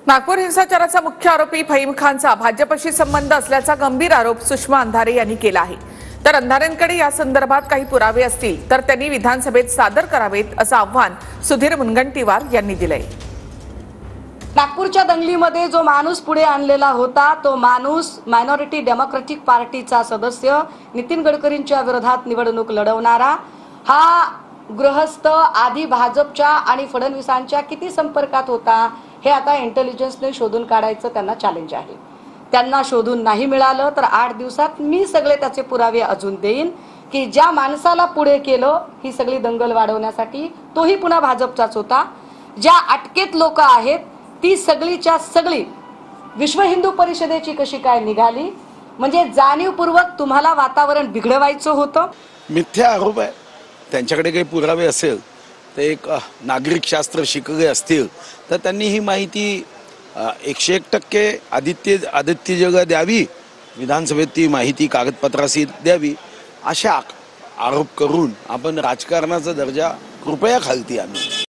नागपूर हिंसाचाराचा मुख्य आरोपी फहीम खानचा भाजपशी संबंध असल्याचा गंभीर आरोप सुषमा अंधारे यांनी केला आहे। तर अंधारेंकडे या संदर्भात काही पुरावे असतील तर त्यांनी विधानसभेत सादर करावेत असं आव्हान सुधीर मुनगंटीवार यांनी दिलंय। नागपूरच्या दंगलीमध्ये जो माणूस पुढे आणलेला होता तो माणूस मायनॉरिटी डेमोक्रेटिक पार्टीचा सदस्य, नितीन गडकरींच्या विरोधात निवडणूक लढवणारा, हा गृहस्थ आधी भाजपच्या आणि फडणवीसांच्या किती संपर्कात होता हे आता इंटेलिजन्सने शोधून काढायचं त्यांना चॅलेंज आहे। त्यांना शोधून नाही मिळालं तर 8 दिवसात मी सगळे त्याचे पुरावे अजून देईन की ज्या माणसाला पुढे केलं ही सगळी दंगल वाढवण्यासाठी तोही पुन्हा भाजपचाच होता। ज्या अटकेत लोक आहेत ती सगळीच्या सगळी विश्व हिंदू परिषदेची कशी काय निघाली, म्हणजे जाणीवपूर्वक तुम्हाला वातावरण बिघडवायचं होतं। मिथ्या आरोप आहे, त्यांच्याकडे काही पुरावे असेल तर एक नागरिक शास्त्र शिकले असतील तर त्यांनी ही माहिती 101% आदित्य जग द्यावी, विधानसभेत ती माहिती कागदपत्रासहित द्यावी। अशा आरोप करून आपण राजकारणाचा दर्जा कृपया खालती आणू।